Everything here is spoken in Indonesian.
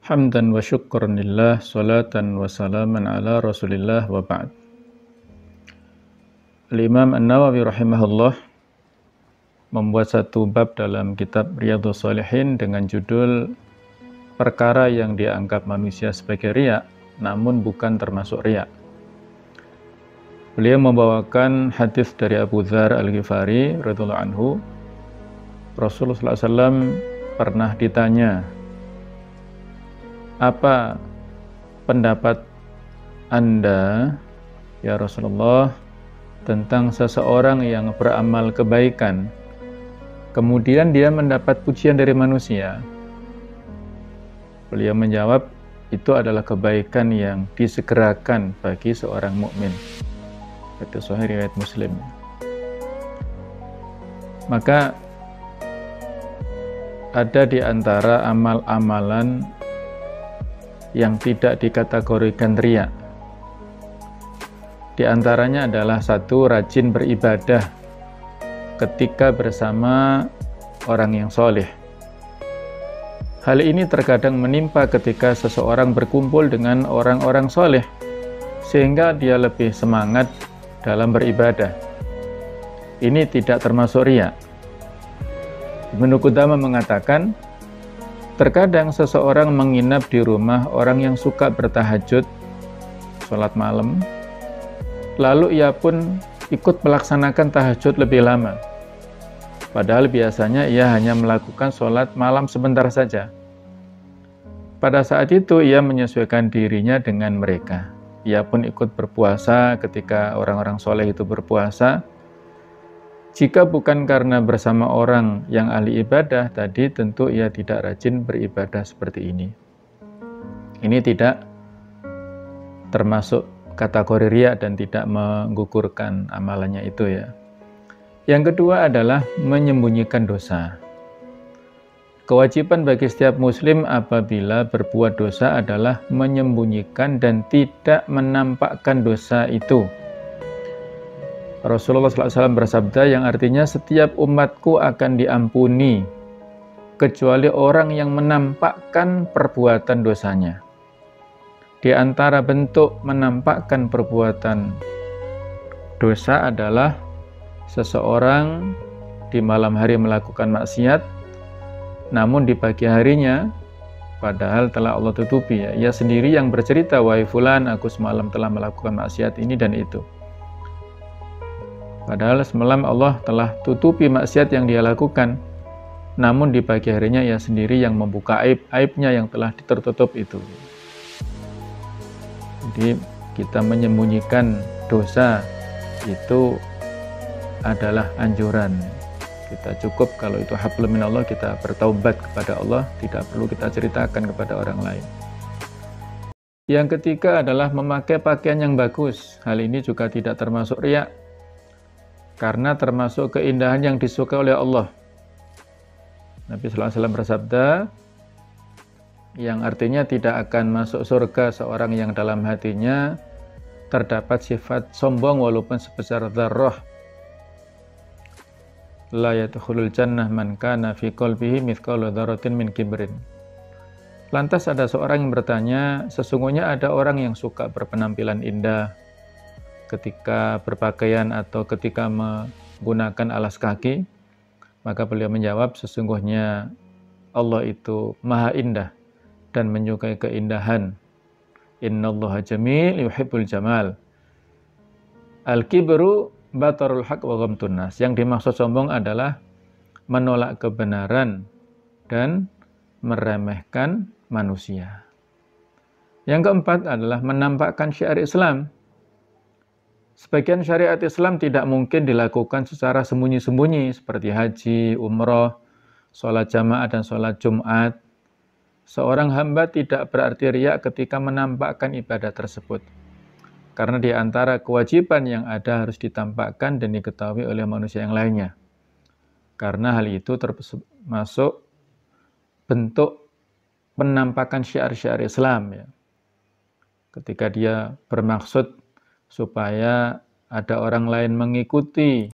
Hamdan wa syukran lillah, salatan wa salaman ala rasulillah wa ba'd. Al-Imam An-Nawawi rahimahullah membuat satu bab dalam kitab Riyadhus Shalihin dengan judul perkara yang dianggap manusia sebagai riya, namun bukan termasuk riya. Beliau membawakan hadis dari Abu Dzar Al-Ghifari radhiyallahu anhu. Rasulullah SAW pernah ditanya, apa pendapat Anda, ya Rasulullah, tentang seseorang yang beramal kebaikan, kemudian dia mendapat pujian dari manusia? Beliau menjawab, itu adalah kebaikan yang disegerakan bagi seorang mukmin. Itu Sahih riwayat Muslim. Maka ada di antara amal-amalan yang tidak dikategorikan riya. Di antaranya adalah satu, rajin beribadah ketika bersama orang yang soleh. Hal ini terkadang menimpa ketika seseorang berkumpul dengan orang-orang soleh, sehingga dia lebih semangat dalam beribadah. Ini tidak termasuk riya. Ibnu Qudamah mengatakan, terkadang seseorang menginap di rumah orang yang suka bertahajud, sholat malam, lalu ia pun ikut melaksanakan tahajud lebih lama. Padahal biasanya ia hanya melakukan sholat malam sebentar saja. Pada saat itu ia menyesuaikan dirinya dengan mereka. Ia pun ikut berpuasa ketika orang-orang soleh itu berpuasa. Jika bukan karena bersama orang yang ahli ibadah tadi, tentu ia tidak rajin beribadah seperti ini. Ini tidak termasuk kategori riya dan tidak menggugurkan amalannya itu ya. Yang kedua adalah menyembunyikan dosa. Kewajiban bagi setiap muslim apabila berbuat dosa adalah menyembunyikan dan tidak menampakkan dosa itu. Rasulullah SAW bersabda yang artinya setiap umatku akan diampuni kecuali orang yang menampakkan perbuatan dosanya. Di antara bentuk menampakkan perbuatan dosa adalah seseorang di malam hari melakukan maksiat, namun di pagi harinya padahal telah Allah tutupi ya. Ia sendiri yang bercerita, wahai fulan, aku semalam telah melakukan maksiat ini dan itu. Padahal semalam Allah telah tutupi maksiat yang dia lakukan, namun di pagi harinya ia sendiri yang membuka aib-aibnya yang telah tertutup itu. Jadi kita menyembunyikan dosa itu adalah anjuran. Kita cukup kalau itu hablum minallah, kita bertaubat kepada Allah, tidak perlu kita ceritakan kepada orang lain. Yang ketiga adalah memakai pakaian yang bagus. Hal ini juga tidak termasuk riya, karena termasuk keindahan yang disukai oleh Allah. Nabi SAW bersabda, yang artinya tidak akan masuk surga seorang yang dalam hatinya terdapat sifat sombong walaupun sebesar dzarrah. La yadkhulul jannah man kana fi qalbihi mithqalu dzarratin min kibrin. Lantas ada seorang yang bertanya, sesungguhnya ada orang yang suka berpenampilan indah ketika berpakaian atau ketika menggunakan alas kaki? Maka beliau menjawab, sesungguhnya Allah itu maha indah dan menyukai keindahan. Innallaha jamil yuhibbul jamal. Al-kibru batarul haq wa ghamtun nas. Yang dimaksud sombong adalah menolak kebenaran dan meremehkan manusia. Yang keempat adalah menampakkan syiar Islam. Sebagian syariat Islam tidak mungkin dilakukan secara sembunyi-sembunyi seperti haji, umroh, sholat jamaah dan sholat Jumat. Seorang hamba tidak berarti riya ketika menampakkan ibadah tersebut. Karena di antara kewajiban yang ada harus ditampakkan dan diketahui oleh manusia yang lainnya. Karena hal itu termasuk bentuk penampakan syiar-syiar Islam ya. Ketika dia bermaksud supaya ada orang lain mengikuti